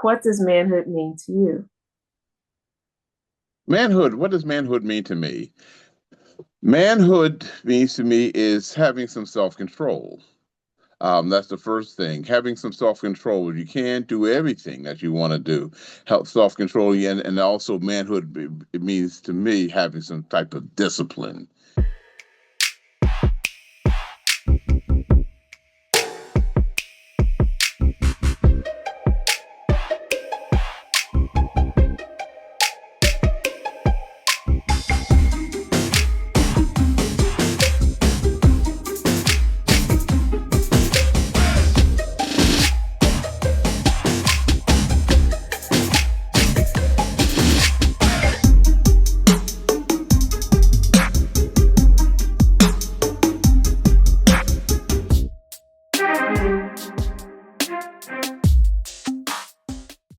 What does manhood mean to you? Manhood, what does manhood mean to me? Manhood means to me is having some self-control. That's the first thing. Having some self-control. You can't do everything that you want to do. Help self-control, and also manhood. It means to me having some type of discipline.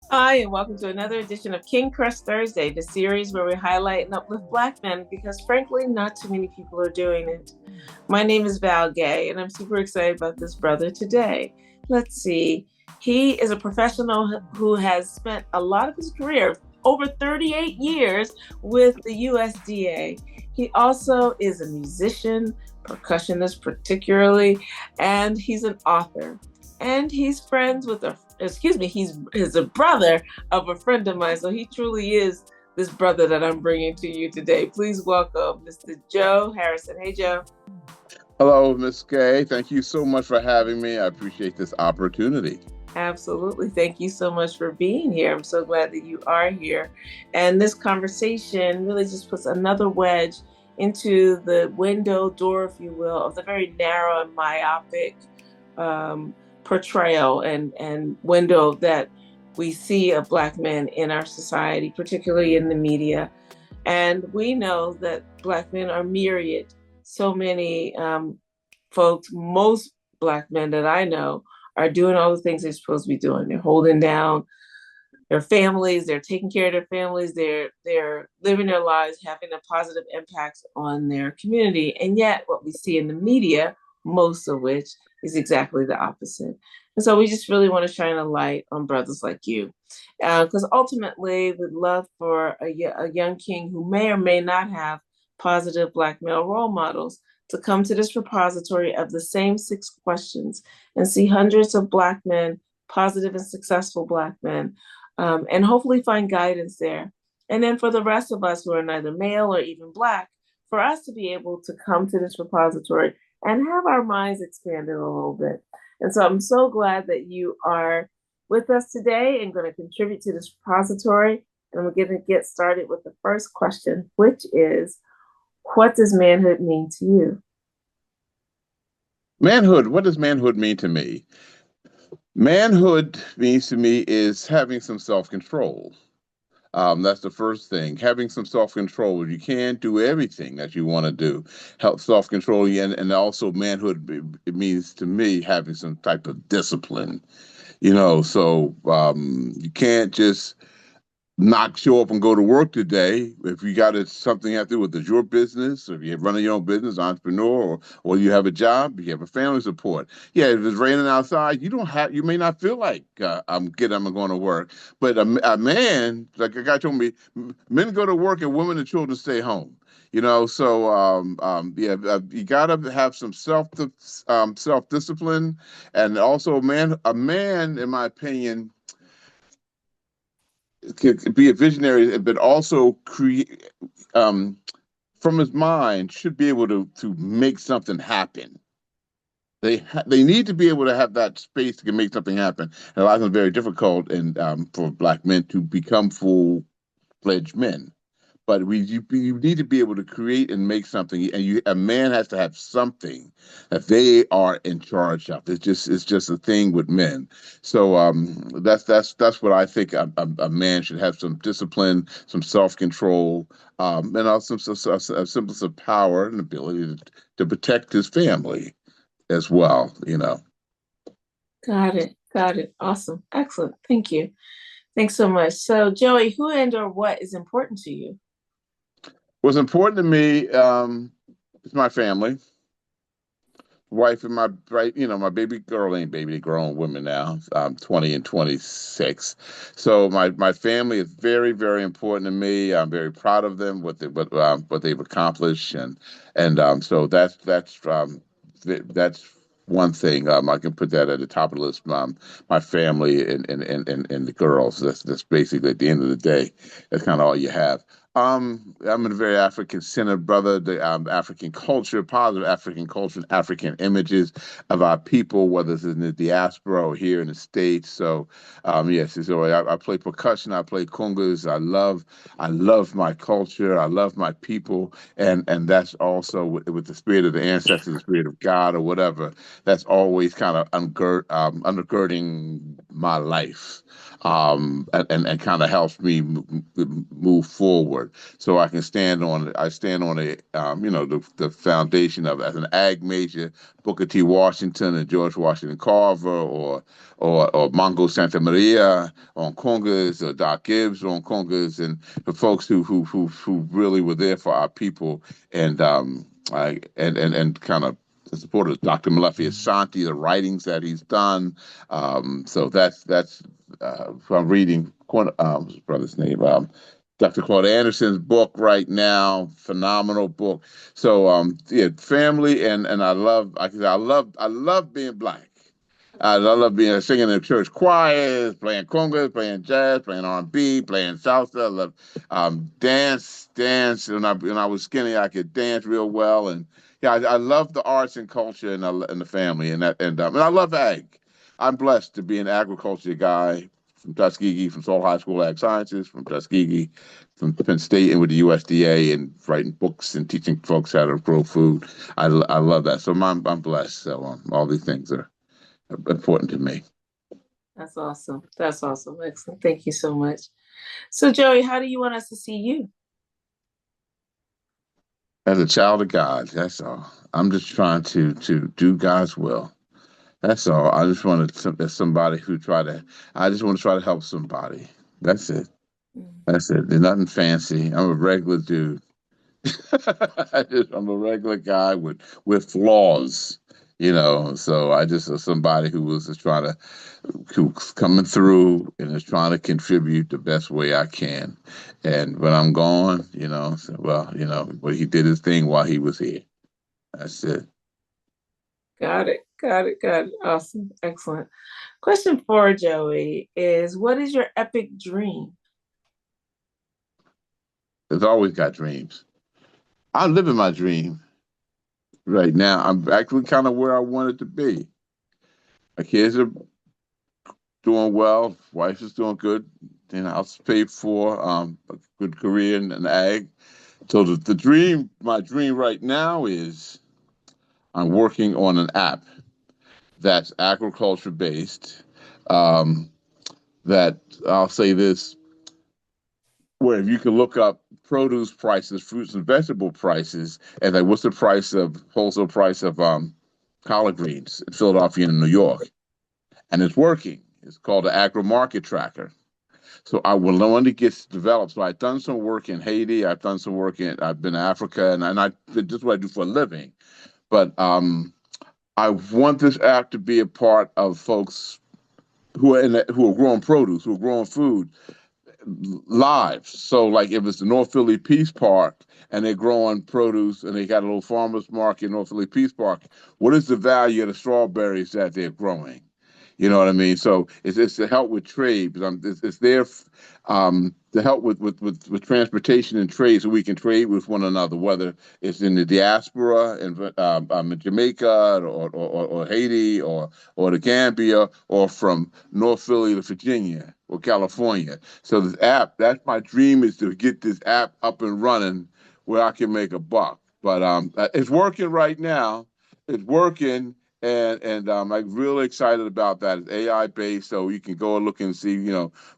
Hi, and welcome to another edition of King Crush Thursday, the series where we highlight and uplift Black men because, frankly, not too many people are doing it. My name is Val Gay, and I'm super excited about this brother today. Let's see. He is a professional who has spent a lot of his career, over 38 years, with the USDA. He also is a musician, percussionist particularly, and he's an author. And he's friends with he's a brother of a friend of mine. So he truly is this brother that I'm bringing to you today. Please welcome Mr. Joe Harrison. Hey, Joe. Hello, Miss Gay. Thank you so much for having me. I appreciate this opportunity. Absolutely. Thank you so much for being here. I'm so glad that you are here. And this conversation really just puts another wedge into the door, if you will, of the very narrow and myopic portrayal and window that we see of Black men in our society, particularly in the media. And we know that Black men are myriad. So many folks, most Black men that I know are doing all the things they're supposed to be doing. They're holding down their families, they're taking care of their families, they're living their lives, having a positive impact on their community. And yet what we see in the media, most of which is exactly the opposite. And so we just really want to shine a light on brothers like you. Because ultimately we'd love for a young king who may or may not have positive Black male role models to come to this repository of the same 6 questions and see hundreds of Black men, positive and successful Black men, and hopefully find guidance there. And then for the rest of us who are neither male or even Black, for us to be able to come to this repository and have our minds expanded a little bit. And so I'm so glad that you are with us today and going to contribute to this repository. And we're going to get started with the first question, which is, what does manhood mean to you? Manhood, what does manhood mean to me? Manhood means to me is having some self-control. That's the first thing. Having some self-control. You can't do everything that you want to do. Help self-control, and also manhood. It means to me having some type of discipline. So you can't just not show up and go to work today. If you got something you have to do with it's your business, or if you're running your own business, entrepreneur, or you have a job, you have a family support. Yeah, if it's raining outside, you may not feel like I'm going to work. But a man, like a guy told me, men go to work and women and children stay home. You gotta have some self discipline, and also a man, in my opinion, could be a visionary, but also create from his mind should be able to make something happen. They need to be able to have that space to make something happen. And a lot of times very difficult and for Black men to become full-fledged men. But you need to be able to create and make something, and a man has to have something that they are in charge of. It's just a thing with men. So that's what I think a man should have: some discipline, some self-control, and also a semblance of power and ability to protect his family as well. Got it. Got it. Awesome. Excellent. Thank you. Thanks so much. So, Joey, who and or what is important to you? What's important to me is my family. wife and my right, my baby girl ain't baby, they grown women now, 20 and 26. So my family is very, very important to me. I'm very proud of them, what they've accomplished, and so that's one thing. I can put that at the top of the list. My family and the girls. That's basically at the end of the day. That's kind of all you have. I'm a very African-centered brother. The African culture, positive African culture, and African images of our people, whether it's in the diaspora or here in the States. So, yes, so I play percussion. I play congas. I love my culture. I love my people, and that's also with the spirit of the ancestors, the spirit of God, or whatever. That's always kind of undergirding my life, and kind of helps me move forward. So I stand on the foundation of as an ag major, Booker T. Washington and George Washington Carver, or Mongo Santa Maria on congas, or Doc Gibbs on congas, and the folks who really were there for our people, and and kind of the supporters, Dr. Malafi Ashanti, the writings that he's done. So that's I'm reading his brother's name, Dr. Claude Anderson's book right now. Phenomenal book. So yeah, family, and I love being black. I love being singing in church choirs, playing congas, playing jazz, playing R&B, playing salsa. I love dance. When I was skinny, I could dance real well, and yeah, I love the arts and culture, and the family, and I love ag. I'm blessed to be an agriculture guy from Tuskegee, from Seoul High School of Ag Sciences, from Tuskegee, from Penn State, and with the USDA, and writing books and teaching folks how to grow food. I love that. So I'm blessed. So all these things are important to me. That's awesome. That's awesome. Excellent. Thank you so much. So, Joey, how do you want us to see you? As a child of God, that's all. I'm just trying to do God's will. That's all. I just want to as somebody who try to. I just want to try to help somebody. That's it. Mm. That's it. There's nothing fancy. I'm a regular dude. I'm a regular guy with flaws, So I just somebody who was just trying to who's coming through and is trying to contribute the best way I can. And when I'm gone, so, well, but he did his thing while he was here. That's it. Got it. Got it. Got it. Awesome. Excellent. Question for Joey is, what is your epic dream? There's always got dreams. I'm living my dream right now. I'm actually kind of where I wanted to be. My kids are doing well. Wife is doing good. House paid for. A good career in ag. So my dream right now is I'm working on an app that's agriculture based. Um, that I'll say this, where if you can look up produce prices, fruits and vegetable prices, and like what's the wholesale price of collard greens in Philadelphia and New York, and it's working. It's called the Agro Market Tracker. So I will when it gets developed. So I've done some work in Haiti. I've been to Africa, and this is what I do for a living. But I want this app to be a part of folks who are growing produce, who are growing food, live. So, like, if it's the North Philly Peace Park and they're growing produce and they got a little farmers market in North Philly Peace Park, what is the value of the strawberries that they're growing? You know what I mean? So it's to help with trade. It's there to help with transportation and trade, so we can trade with one another, whether it's in the diaspora in Jamaica or Haiti or the Gambia, or from North Philly to Virginia or California. So this app, that's my dream, is to get this app up and running where I can make a buck. But it's working right now. It's working, and I'm really excited about that. It's AI based, so you can go and look and see,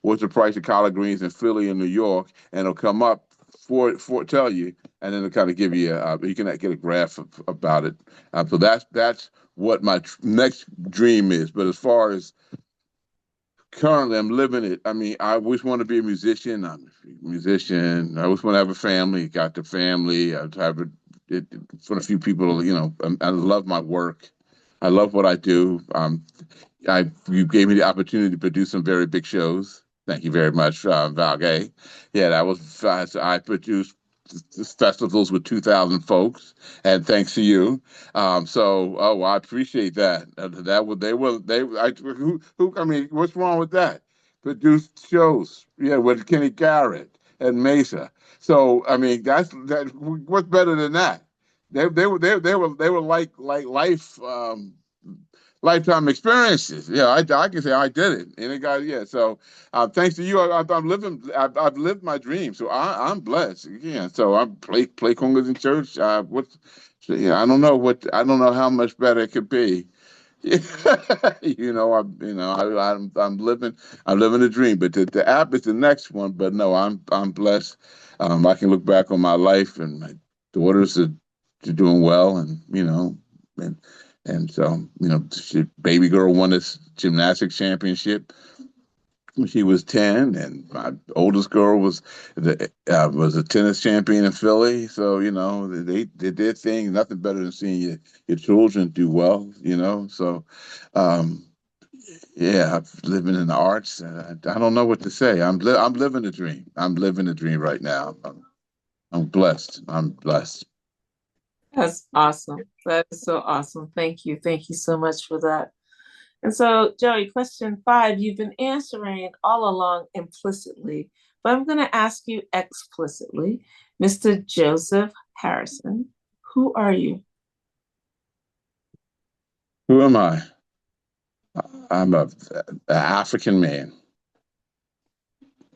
what's the price of collard greens in Philly and New York, and it'll come up for tell you, and then it'll kind of give you you can get a graph about it. So that's what my next dream is. But as far as currently, I'm living it. I mean, I always want to be a musician. I'm a musician. I always want to have a family. Got the family. I have for a few people. I love my work. I love what I do. You gave me the opportunity to produce some very big shows. Thank you very much, Valgay. Yeah, that was I produced festivals with 2,000 folks, and thanks to you. Oh, I appreciate that. That would they. Who? I mean, what's wrong with that? Produced shows, yeah, with Kenny Garrett and Mesa. So I mean, that's that. What's better than that? They were like life. Lifetime experiences. Yeah, I can say I did it, and it got yeah. So thanks to you, I'm living. I've lived my dream, so I'm blessed. Yeah, so I play congas in church. Yeah, I don't know I don't know how much better it could be. I'm living a dream. But the app is the next one. But no, I'm blessed. I can look back on my life, and my daughters are doing well, and and so baby girl won this gymnastics championship when she was 10, and my oldest girl was a tennis champion in Philly. So they did their thing. Nothing better than seeing your children do well. So um, yeah, I'm living in the arts. And I don't know what to say. I'm living a dream. I'm living a dream right now. I'm blessed. I'm blessed. That's awesome. That is so awesome. Thank you. Thank you so much for that. And so, Joey, question 5, you've been answering all along implicitly, but I'm going to ask you explicitly. Mr. Joseph Harrison, who are you? Who am I? I'm a African man.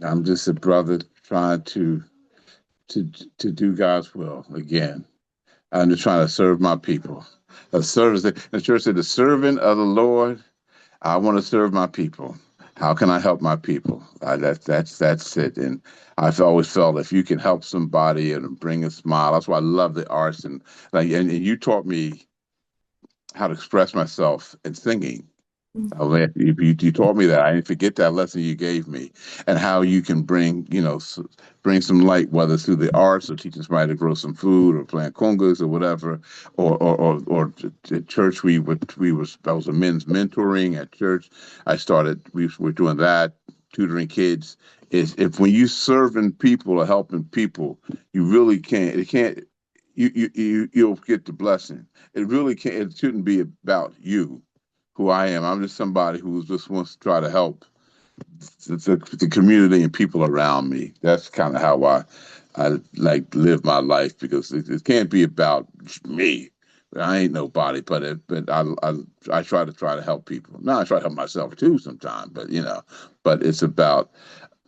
I'm just a brother trying to to do God's will again. I'm just trying to serve my people. The church said, the servant of the Lord. I want to serve my people. How can I help my people? That's it. And I've always felt if you can help somebody and bring a smile, that's why I love the arts and and you taught me how to express myself in singing. Oh, man, you taught me that. I didn't forget that lesson you gave me, and how you can bring some light, whether it's through the arts or teaching somebody to grow some food or playing congas or whatever, or at church I was a men's mentoring at church. We were doing that, tutoring kids. Is if when you serving people or helping people, you really can't. It can't. You'll get the blessing. It really can't. It shouldn't be about you who I am. I'm just somebody who just wants to try to help the community and people around me. That's kind of how I like live my life because it can't be about me. I ain't nobody, but I try to help people. Now I try to help myself too sometimes, but but it's about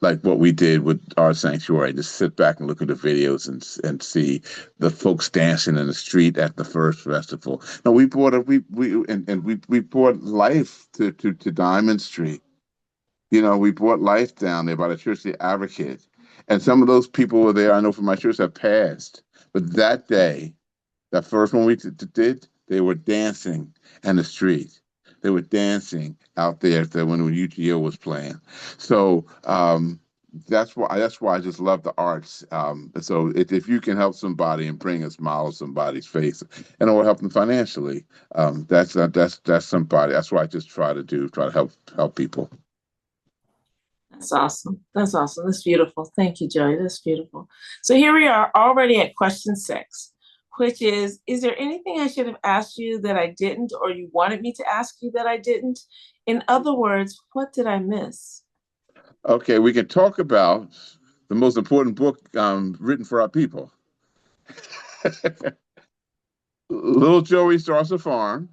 like what we did with our sanctuary. Just sit back and look at the videos and see the folks dancing in the street at the first festival. No, we brought a, we brought life to Diamond Street. We brought life down there by the Church of the Advocate, and some of those people were there. I know from my church have passed, but that day, that first one we did, they were dancing in the street. They were dancing out there when UGO was playing. So that's why I just love the arts. So if you can help somebody and bring a smile to somebody's face, and or help them financially, that's somebody. That's what I just try to help people. That's awesome. That's awesome. That's beautiful. Thank you, Joey. That's beautiful. So here we are already at question 6, which is there anything I should have asked you that I didn't, or you wanted me to ask you that I didn't? In other words, what did I miss? Okay, we can talk about the most important book written for our people. Little Joey Starts a Farm.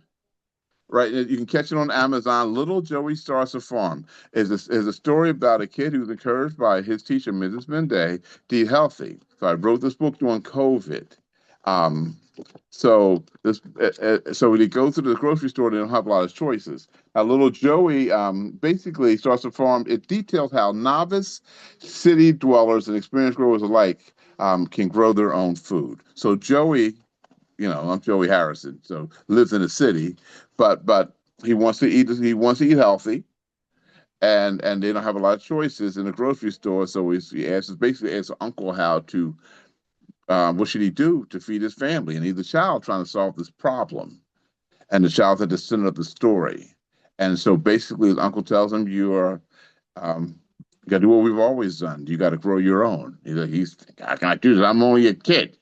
Right, you can catch it on Amazon. Little Joey Starts a Farm is a story about a kid who's encouraged by his teacher, Mrs. Mende, to eat healthy. So I wrote this book during COVID. Um, so when he goes to the grocery store, they don't have a lot of choices. Now, little Joey basically starts a farm. It details how novice city dwellers and experienced growers alike can grow their own food. So Joey, I'm Joey Harrison, so lives in a city, but he wants to eat healthy, and they don't have a lot of choices in the grocery store. So basically asks Uncle how to what should he do to feed his family, and he's a child trying to solve this problem. and the child's at the center of the story. And so basically, Uncle tells him, you got to do what we've always done. You got to grow your own. I can't do this. I'm only a kid.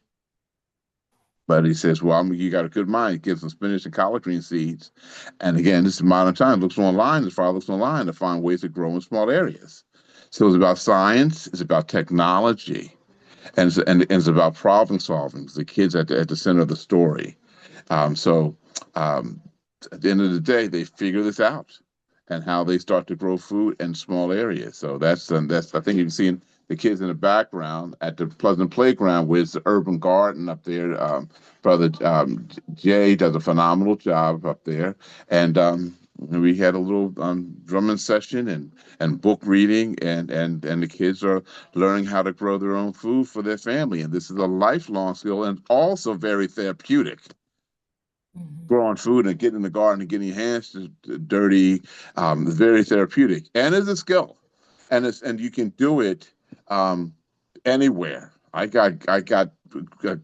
But he says, well, you got a good mind. He gives them spinach and collard green seeds. And again, this is modern time. Looks online. His father looks online to find ways to grow in small areas. So it's about science. It's about technology. And it's about problem solving. The kids at the center of the story. So at the end of the day, they figure this out and how they start to grow food in small areas. So that's I think you can see the kids in the background at the Pleasant Playground, with the urban garden up there. Brother Jay does a phenomenal job up there, and we had a little drumming session and book reading, and the kids are learning how to grow their own food for their family. And this is a lifelong skill and also very therapeutic. Growing food and getting in the garden and getting your hands dirty is very therapeutic, and it's a skill, and you can do it anywhere. I got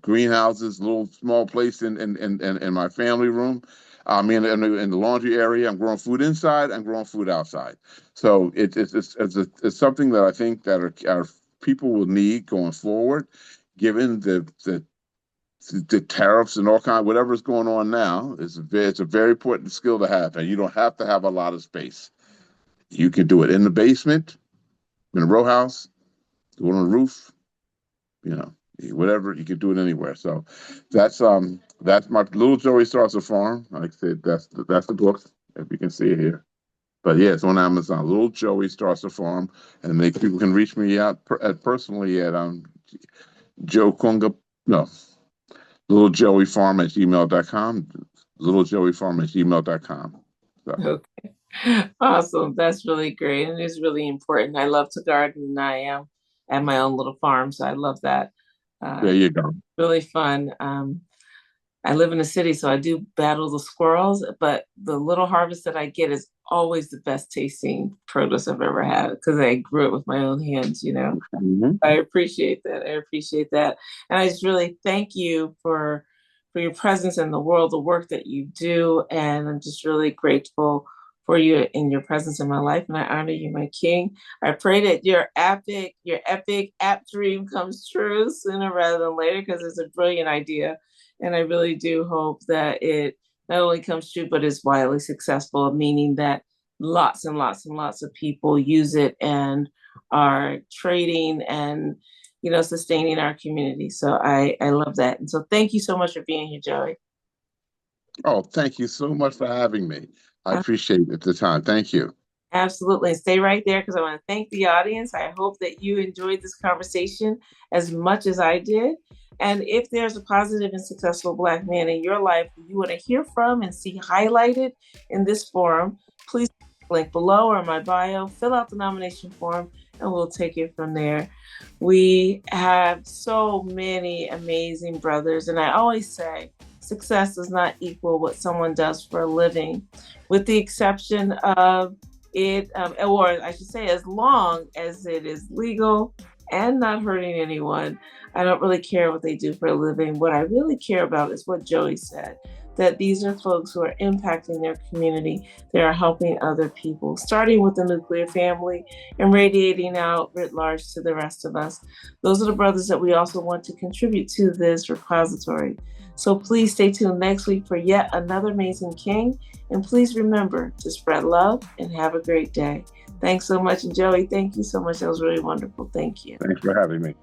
greenhouses, little small place in my family room. I mean, in the laundry area, I'm growing food inside. I'm growing food outside. So it's something that I think that our people will need going forward, given the tariffs and all kinds, whatever's going on now. It's a very important skill to have, and you don't have to have a lot of space. You can do it in the basement, in a row house, do it on a roof, whatever. You can do it anywhere. So that's my Little Joey Starts a Farm. Like I said, that's the book, if you can see it here. But yeah, it's on Amazon. Little Joey Starts a Farm, and people can reach me out personally at Joe Kunga. No. littlejoeyfarm@gmail.com, littlejoeyfarm@gmail.com. So. Okay. Awesome. That's really great. And it's really important. I love to garden, and I am at my own little farm. So I love that. There you go. Really fun. I live in a city, so I do battle the squirrels, but the little harvest that I get is always the best tasting produce I've ever had, because I grew it with my own hands, Mm-hmm. I appreciate that. And I just really thank you for your presence in the world, the work that you do. And I'm just really grateful for you and your presence in my life. And I honor you, my king. I pray that your epic app dream comes true sooner rather than later, because it's a brilliant idea. And I really do hope that it not only comes true, but is widely successful, meaning that lots and lots and lots of people use it and are trading and, sustaining our community. So I love that. And so thank you so much for being here, Joey. Oh, thank you so much for having me. I appreciate the time. Thank you. Absolutely. Stay right there, because I want to thank the audience. I hope that you enjoyed this conversation as much as I did. And if there's a positive and successful Black man in your life who you want to hear from and see highlighted in this forum, please link below or in my bio, fill out the nomination form, and we'll take it from there. We have so many amazing brothers. And I always say, success does not equal what someone does for a living, with the exception of it, or I should say, as long as it is legal and not hurting anyone. I don't really care what they do for a living. What I really care about is what Joey said, that these are folks who are impacting their community. They are helping other people, starting with the nuclear family and radiating out writ large to the rest of us. Those are the brothers that we also want to contribute to this repository. So please stay tuned next week for yet another amazing king. And please remember to spread love and have a great day. Thanks so much. And Joey, thank you so much. That was really wonderful. Thank you. Thanks for having me.